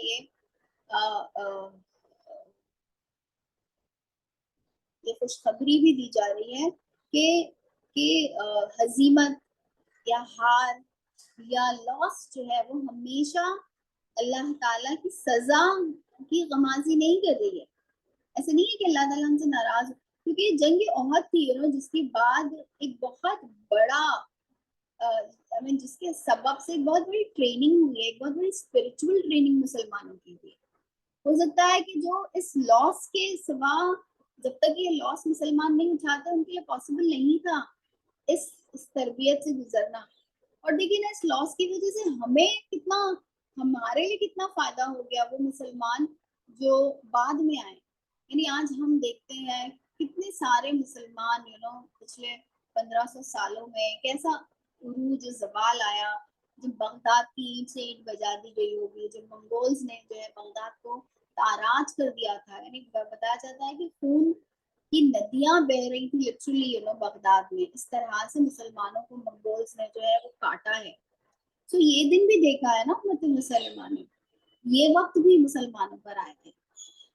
یہ خوشخبری بھی دی جا رہی ہے کہ ہزیمت یا ہار یا لاس جو ہے وہ ہمیشہ اللہ تعالیٰ کی سزا کی غمازی نہیں کر رہی ہے. ایسا نہیں ہے کہ اللہ تعالیٰ ہم سے ناراض، کیونکہ جنگ احد تھی جس کے بعد ایک بہت بڑا جس کے سبب سے ایک بہت بڑی ٹریننگ ہوئی ہے، ایک بہت بڑی اسپرچل ٹریننگ مسلمانوں کی ہوئی. ہو سکتا ہے کہ جو اس لاس کے سوا جب تک یہ لاس مسلمان نہیں اٹھاتے ان کے لیے پاسبل نہیں تھا اس تربیت سے گزرنا. اور دیکھیں نا اس لاس کی وجہ سے ہمارے لیے کتنا فائدہ ہو گیا وہ مسلمان جو بعد میں آئے. یعنی آج ہم دیکھتے ہیں کتنے سارے مسلمان پچھلے 1500 سالوں میں کیسا عروج زوال آیا. جب بغداد کی اینٹ سے اینٹ بجا دی گئی ہوگی، جب منگولز نے جو ہے بغداد کو تاراج کر دیا تھا، یعنی بتایا جاتا ہے کہ خون کی ندیاں بہ رہی تھی لٹرلی بغداد میں. اس طرح سے مسلمانوں کو منگولز نے جو ہے وہ کاٹا ہے. تو یہ دن بھی دیکھا ہے نا امت مسلمہ نے، یہ وقت بھی مسلمانوں پر آئے تھے.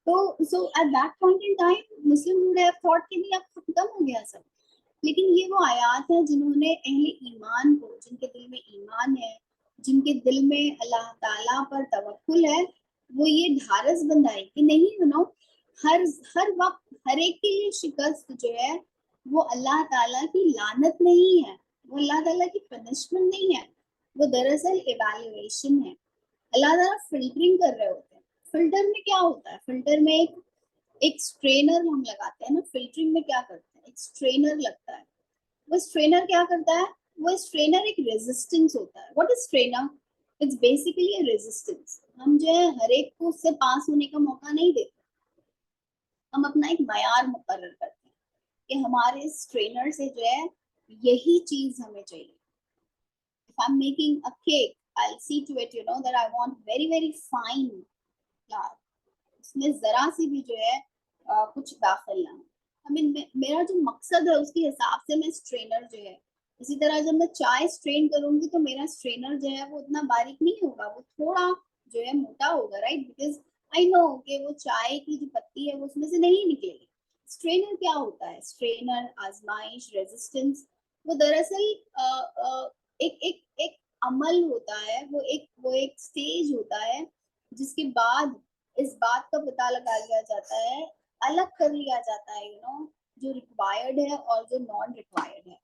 تو so at that point in time Muslim would have thought کہ نہیں اب ختم ہو گیا سب. لیکن یہ وہ آیات ہیں جنہوں نے اہل ایمان کو، جن کے دل میں ایمان ہے، جن کے دل میں اللہ تعالیٰ پر توکل ہے، وہ یہ ڈھارس بندھائی کہ نہیں ہر وقت ہر ایک کے لیے شکست جو ہے وہ اللہ تعالیٰ کی لعنت نہیں ہے، وہ اللہ تعالیٰ کی پنشمنٹ نہیں ہے، وہ دراصل ایویلویشن ہے. اللہ تعالیٰ فلٹرنگ کر رہے ہوتے ہیں. فلٹر میں کیا ہوتا ہے؟ فلٹر میں ایک اسٹرینر ہم لگاتے ہیں نا. فلٹرنگ میں کیا کرتے ہیں؟ ایک اسٹرینر لگتا ہے. وہ اسٹرینر کیا کرتا ہے؟ وہ اسٹرینر ایک ریزسٹنس ہوتا ہے. What is strainer? It's basically a resistance. ہم جو ہے ہر ایک کو اس سے پاس ہونے کا موقع نہیں دیتے، ہم اپنا ایک معیار مقرر کرتے ہیں کہ ہمارے اسٹرینر سے جو ہے یہی چیز ہمیں چاہیے. If I'm making a cake, I'll see to it that I want very very fine flour. اس میں ذرا سی بھی جو ہے کچھ داخل نہ ہو. میرا جو مقصد ہے اس کے حساب سے میں اسٹرینر جو ہے، اسی طرح جب میں چائے اسٹرین کروں گی تو میرا اسٹرینر جو ہے وہ اتنا باریک نہیں ہوگا، وہ تھوڑا جو ہے موٹا ہوگا، رائٹ؟ بیکاز آئی نو کہ وہ چائے کی جو پتی ہے وہ اس میں سے نہیں نکلے گی. اسٹرینر کیا ہوتا ہے؟ اسٹرینر، آزمائش، ریزسٹنس، وہ دراصل ایک عمل ہوتا ہے، وہ ایک سٹیج ہوتا ہے جس کے بعد اس بات کا پتہ لگا لیا جاتا ہے، الگ کر لیا جاتا ہے جو ریکوائرڈ ہے اور جو نان ریکوائرڈ ہے.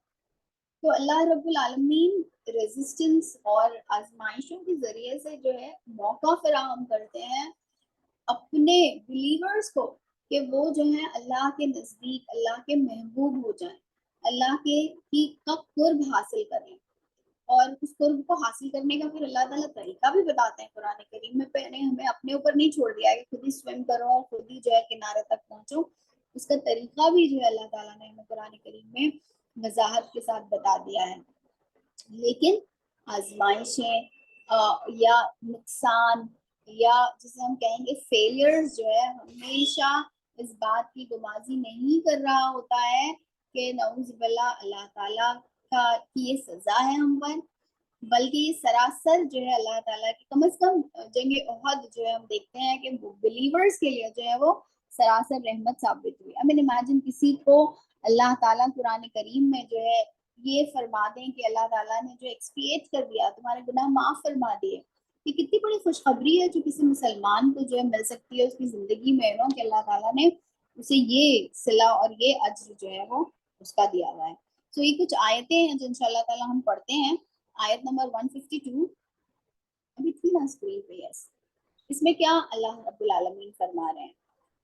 تو اللہ رب العالمین ریزسٹنس اور آزمائشوں کے ذریعے سے جو ہے موقع فراہم کرتے ہیں اپنے بلیورز کو کہ وہ جو ہے اللہ کے نزدیک اللہ کے محبوب ہو جائیں، اللہ کے کا قرب حاصل کریں. اور اس قرب کو حاصل کرنے کا پھر اللہ تعالیٰ طریقہ بھی بتاتے ہیں قرآن کریم میں. پہلے ہمیں اپنے اوپر نہیں چھوڑ دیا کہ خود ہی سوئم کرو اور خود ہی جو ہے کنارے تک پہنچو. اس کا طریقہ بھی جو ہے اللہ تعالیٰ نے ہمیں قرآن کریم میں وضاحت کے ساتھ بتا دیا ہے. لیکن آزمائشیں یا نقصان یا جسے ہم کہیں گے فیلئرز جو ہے ہمیشہ اس بات کی گمازی نہیں کر رہا ہوتا ہے کہ نعوذ باللہ اللہ تعالیٰ کی یہ سزا ہے ہم پر، بلکہ یہ سراسر جو ہے اللہ تعالیٰ کی کم از کم جنگ احد جو ہے ہم دیکھتے ہیں کہ بلیورز کے لیے جو ہے وہ سراسر رحمت ثابت ہوئی. I mean imagine کسی کو اللہ تعالیٰ قرآن کریم میں جو ہے یہ فرما دیں کہ اللہ تعالیٰ نے جو ایکسپیٹ کر دیا، تمہارے گناہ معاف فرما دیے. یہ کتنی بڑی خوشخبری ہے جو کسی مسلمان کو جو ہے مل سکتی ہے اس کی زندگی میں کہ اللہ تعالیٰ نے اسے یہ صلہ اور یہ اجر جو ہے وہ اس کا دیا ہوا ہے. تو یہ کچھ آیتیں ہیں جو انشاءاللہ تعالیٰ ہم پڑھتے ہیں. آیت نمبر 152 ابھی تھی نا اسکرین پہ. یس، اس میں کیا اللہ رب العالمین فرما رہے ہیں؟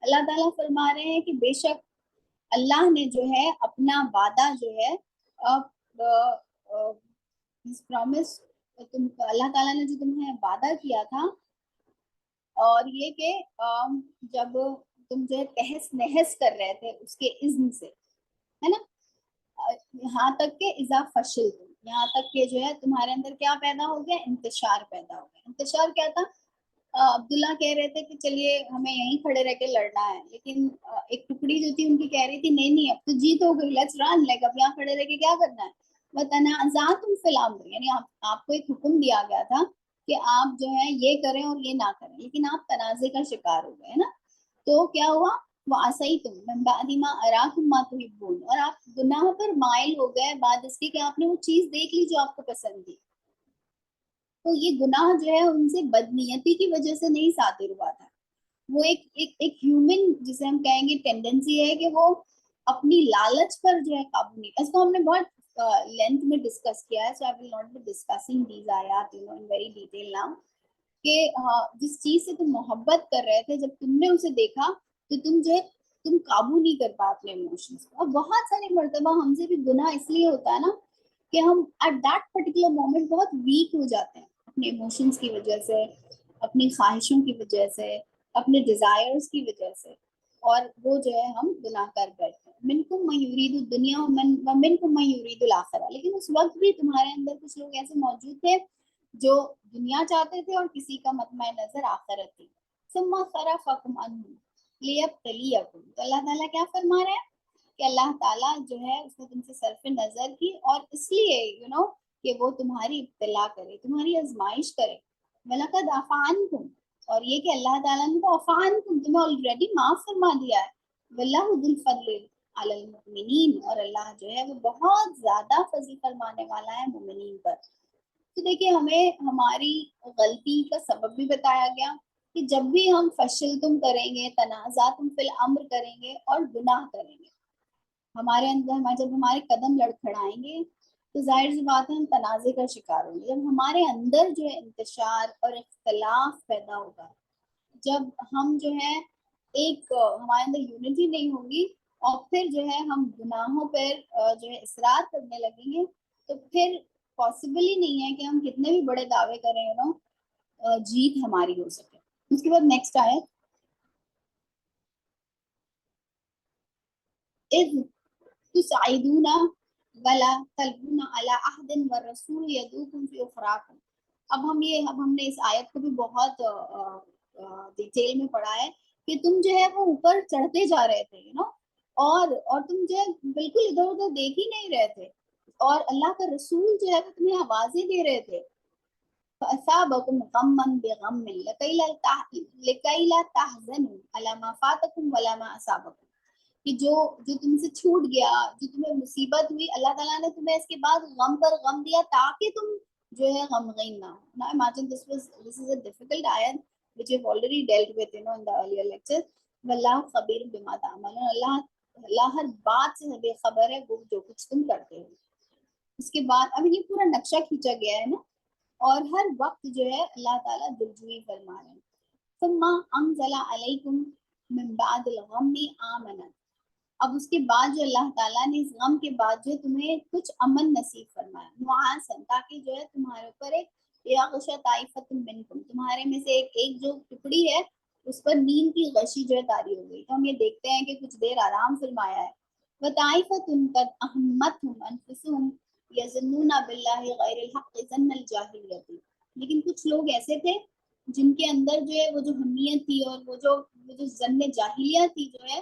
اللہ تعالیٰ فرما رہے ہیں کہ بے شک اللہ نے جو ہے اپنا وعدہ جو ہے پرومس، تم اللہ تعالیٰ نے جو تمہیں وعدہ کیا تھا، اور یہ کہ جب تم جو ہے تہس نہس کر رہے تھے اس کے اذن سے، ہے نا، یہاں تک کہ اذا فشل تم، یہاں تک کہ جو ہے تمہارے اندر کیا پیدا ہو گیا، انتشار پیدا ہو گیا. انتشار کیا تھا؟ عبداللہ کہہ رہے تھے کہ چلیے ہمیں یہیں کھڑے رہ کے لڑنا ہے، لیکن ایک ٹکڑی جو تھی ان کی کہہ رہی تھی نہیں نہیں اب تو جیت ہو گئی، لیٹس رن، لائک اب یہاں کھڑے رہ کے کیا کرنا ہے. وَتَنَازَعْتُمْ فِي الْأَمْرِ، یعنی آپ کو ایک حکم دیا گیا تھا کہ آپ جو ہے یہ کریں اور یہ نہ کریں، لیکن آپ تنازع کا شکار ہو گئے نا. تو کیا ہوا، وَعَصَيْتُمْ مِن بَعْدِ مَا أَرَاكُمْ مَا تُحِبُّونَ، اور آپ گناہ پر مائل ہو گئے بعد اس کے کہ آپ نے وہ چیز دیکھ لی جو آپ کو پسند تھی. تو یہ گناہ جو ہے ان سے بدنیتی کی وجہ سے نہیں صادر ہوا تھا، وہ ایک ہیومن جسے ہم کہیں گے ٹینڈنسی ہے کہ وہ اپنی لالچ پر جو ہے قابو نہیں. اس کو ہم نے بہت لینتھ میں ڈسکس کیا ہے، so I will not be discussing these آیات you know in very detail now, کہ جس چیز سے تم محبت کر رہے تھے جب تم نے اسے دیکھا تو تم جو ہے تم قابو نہیں کر پا اپنے ایموشنز کو. اور بہت ساری مرتبہ ہم سے بھی گناہ اس لیے ہوتا ہے نا کہ ہم ایٹ دیٹ پرٹیکولر مومنٹ بہت ویک ہو جاتے ہیں اپنے ایموشنز کی وجہ سے، اپنی خواہشوں کی وجہ سے، اپنے ڈیزائرز کی وجہ سے، اور وہ جو ہے ہم گناہ کر بیٹھتے ہیں. منکم من یرید الدنیا ومنکم من یرید الاخرہ، لیکن اس وقت بھی تمہارے اندر کچھ لوگ ایسے موجود تھے جو دنیا چاہتے تھے اور کسی کا مطمع نظر آخرت تھی. ثم صرفکم عنہم لیبتلیکم، تو اللہ تعالیٰ کیا فرما رہے ہیں کہ اللہ تعالیٰ جو ہے اس نے تم سے صرف نظر کی، اور اس لیے یو نو کہ وہ تمہاری ابتلا کرے، تمہاری آزمائش کرے. وَلَقَدْ عَفَا عَنْكُمْ، اور یہ کہ اللہ تعالیٰ نے تو عفا عنکم، تمہیں آلریڈی معاف فرما دیا ہے. وَاللَّهُ ذُو الْفَضْلِ عَلَى الْمُؤْمِنِينَ، اور اللہ جو ہے وہ بہت زیادہ فضل فرمانے والا ہے مومنین پر. تو دیکھیے ہمیں ہماری غلطی کا سبب بھی بتایا گیا کہ جب بھی ہم فشل تم کریں گے، تنازعات فی الامر کریں گے اور گناہ کریں گے، ہمارے اندر جب ہمارے قدم لڑکھڑائیں گے تو ظاہر سی بات ہے ہم تنازع کا شکار ہوں گے. جب ہمارے اندر جو ہے انتشار اور اختلاف پیدا ہوگا، جب ہم جو ہے ایک ہمارے اندر یونٹی نہیں ہوگی، اور پھر جو ہے ہم گناہوں پر جو ہے اصرار کرنے لگیں گے، تو پھر پاسبل ہی نہیں ہے کہ ہم کتنے بھی بڑے دعوے کریں یو نو جیت ہماری ہو سکے. اس کے بعد نیکسٹ آیت، اذ تسعدون ولا تلوون على عهد والرسول يدعوكم في اخراكم. اب ہم نے اس آیت کو بھی بہت ڈیٹیل میں پڑھا ہے کہ تم جو ہے وہ اوپر چڑھتے جا رہے تھے نا، اور تم جو ہے بالکل ادھر ادھر دیکھ ہی نہیں رہے تھے، اور اللہ کا رسول جو ہے وہ تمہیں آوازیں دے رہے تھے. فَأَصَابَكُمْ غَمًّا بِغَمٍّ لِكَيْ لَا تَحْزَنُوا عَلَى مَا فَاتَكُمْ وَلَا مَا أَصَابَكُمْ، کہ جو تم سے چھوٹ گیا، جو تمہیں مصیبت ہوئی، اللہ تعالیٰ نے تمہیں اس کے بعد غم پر غم دیا تاکہ تم جو ہے غمگین نہ ہو. Now imagine this is a difficult ayat which we've already dealt with in the earlier lectures. وَاللَّهُ خَبِيرٌ بِمَا تَعْمَلُونَ، اللہ ہر بات سے بے خبر ہے وہ جو کچھ تم کرتے ہو. اس کے بعد اب یہ پورا نقشہ کھینچا گیا ہے نا، اور ہر وقت جو ہے اللہ تعالیٰ دلجوئی فرما رہے ہیں. ثم انزل علیکم من بعد الغم آمنا، اب اس کے بعد جو اللہ تعالیٰ نے اس غم کے بعد جو تمہیں کچھ امن نصیب فرمایا، نعاسن، تاکہ جو ہے تمہارے اوپر ایک یغشی طائفۃ منکم، تمہارے میں سے ایک جو ٹکڑی ہے اس پر نیند کی غشی جو ہے طاری ہو گئی. تو ہم یہ دیکھتے ہیں کہ کچھ دیر آرام فرمایا ہے. وطائفۃ قد اہمتہم انفسہم یظنون باللہ غیر الحق ظن الجاہلیۃ، لیکن کچھ لوگ ایسے تھے جن کے اندر جو ہے وہ جو ہمیت تھی اور وہ جو ظن جاہلیہ تھی جو ہے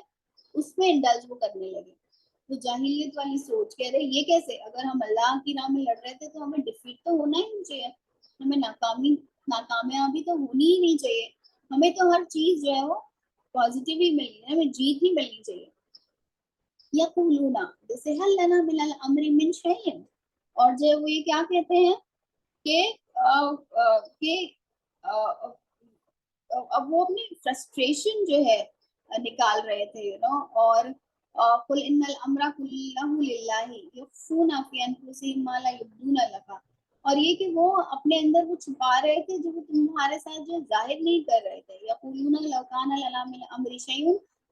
اس میں انڈلج وہ کرنے لگے. وہ جاہلیت والی سوچ کہہ رہے یہ کیسے، اگر ہم اللہ کی راہ میں لڑ رہے تھے تو ہمیں ڈیفیٹ تو ہونا ہی نہیں چاہیے، ہمیں ناکامیابی تو ہونی ہی نہیں چاہیے، ہمیں تو ہر چیز جو ہے وہ پازیٹیو ہی ملنی ہے، ہمیں جیت ہی ملنی چاہیے. یقولون جیسے حل لنا من الامر من شیء، اور جو وہ یہ کیا کہتے ہیں کہ اب وہ اپنی فرسٹریشن جو ہے نکال رہے تھے یو نو، اور قل ان الامر كله لله يخفون في انفسهم ما لا يبدون لك، اور یہ کہ وہ اپنے اندر وہ چھپا رہے تھے جو وہ تمہارے ساتھ جو ظاہر نہیں کر رہے تھے. یقولون لو كان لنا من الامر شيء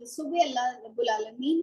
disobey Allah Rabbul Alamin,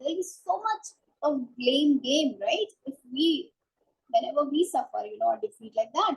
There is so much of blame game, right? If we, whenever we suffer, a defeat like that.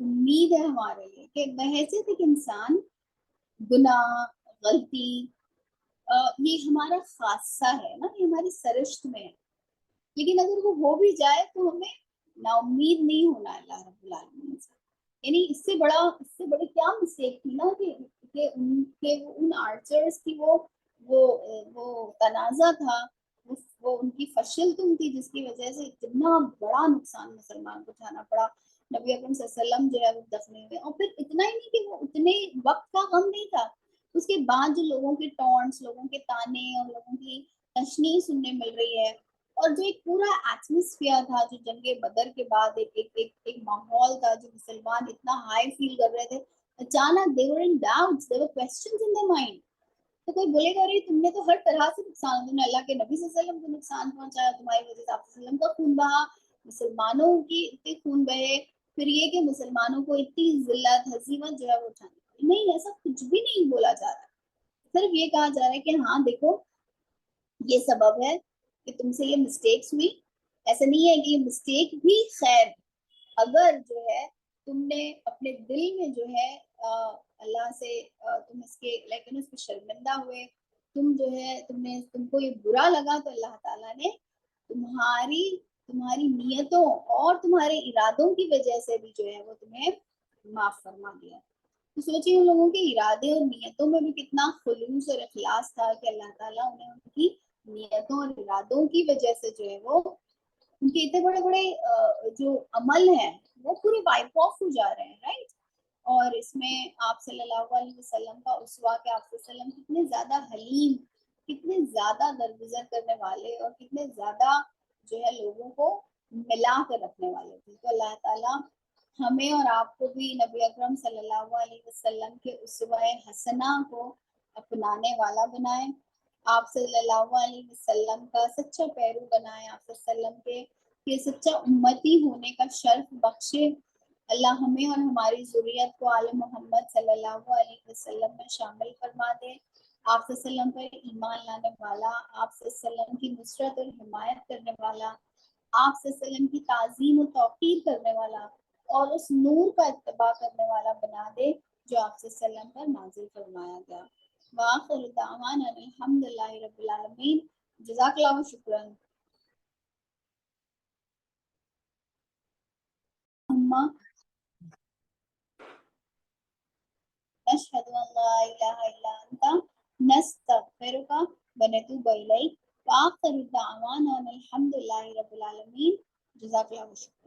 امید ہے ہمارے لیے کہ بحیثیت ایک انسان گناہ غلطی یہ ہمارا خاصہ ہے نا، یہ ہماری سرشت میں ہے، لیکن اگر وہ ہو بھی جائے تو ہمیں نا امید نہیں ہونا اللہ رب العالمین سے. یعنی اس سے بڑے کیا مسٹیک تھی نا کہ ان آرچرز کی وہ تنازع تھا، وہ ان کی فشل تم تھی جس کی وجہ سے اتنا بڑا نقصان مسلمان کو اٹھانا پڑا. نبی اکرم صلی اللہ علیہ وسلم جو ہے وہ دفنے ہوئے، اور پھر اتنا ہی نہیں کہ وہ اتنے وقت کا غم نہیں تھا، اس کے بعد جو لوگوں کے ٹونٹس، لوگوں کے تانے اور لوگوں کی تشنیع سننے مل رہی ہے، اور جو ایک پورا ایٹماسفیئر تھا جو جنگ بدر کے بعد ایک ماحول تھا جو مسلمان اتنا ہائی فیل کر رہے تھے، اچانک they were in doubts, there were questions in their mind. تو کوئی بولے گا تم نے تو ہر طرح سے نقصان، تم نے اللہ کے نبی صلی اللہ علیہ وسلم کو نقصان پہنچایا، تمہاری وجہ سے آپ صلی اللہ علیہ وسلم کا خون بہا، مسلمانوں کی اتنے خون بہے، پھر یہ کہ مسلمانوں کو اتنی ذلت ہزیمت جو ہے وہ اٹھانی پڑی. نہیں، ایسا کچھ بھی نہیں بولا جا رہا، صرف یہ کہا جا رہا ہے کہ ہاں دیکھو یہ سبب ہے کہ تم سے یہ مسٹیکس ہوئی. ایسا نہیں ہے کہ یہ مسٹیک بھی خیر، اگر جو ہے تم نے اپنے دل میں جو ہے اللہ سے تم اس کے لیکن اس پہ شرمندہ ہوئے، تم جو ہے تم کو یہ برا لگا، تو اللہ تعالیٰ نے تمہاری نیتوں اور تمہارے ارادوں کی وجہ سے بھی جو ہے وہ تمہیں معاف فرما دیا. تو سوچیے ان لوگوں کے ارادے اور نیتوں میں بھی کتنا خلوص اور اخلاص تھا کہ اللہ تعالیٰ انہیں ان کی نیتوں اور ارادوں کی وجہ سے جو ہے وہ ان کے اتنے بڑے بڑے جو عمل ہیں وہ پورے وائپ آف ہو جا رہے ہیں، رائٹ. اور اس میں آپ صلی اللہ علیہ وسلم کا اسوہ کہ آپ صلی اللہ علیہ وسلم کتنے زیادہ حلیم، کتنے زیادہ درگزر کرنے والے اور کتنے زیادہ جو ہے لوگوں کو ملا کر رکھنے والے تھے. تو اللہ تعالیٰ ہمیں اور آپ کو بھی نبی اکرم صلی اللہ علیہ وسلم کے اسوہ حسنہ کو اپنانے والا بنائے، آپ صلی اللہ علیہ وسلم کا سچا پیرو بنائے، آپ صلی اللہ علیہ وسلم کے سچا امتی ہونے کا شرف بخشے. اللہ ہمیں اور ہماری ذریت کو آل محمد صلی اللہ علیہ وسلم میں شامل فرما دے. آپ صلی اللہ علیہ وسلم پر ایمان لانے والا، آپ صلی اللہ علیہ وسلم کی نصرت اور حمایت کرنے والا، آپ صلی اللہ علیہ وسلم کی تعظیم و توقیر کرنے والا اور اس نور کا اتباع کرنے والا بنا دے جو آپ صلی اللہ علیہ وسلم پر نازل فرمایا گیا. وآخر دعوانا الحمدللہ رب العالمین. جزاک اللہ شکرا. نشهد ان لا اله الا انت نستغفرك ونتوب الیک. وآخر دعوانا الحمدللہ رب العالمین. جزاک اللہ شکرا.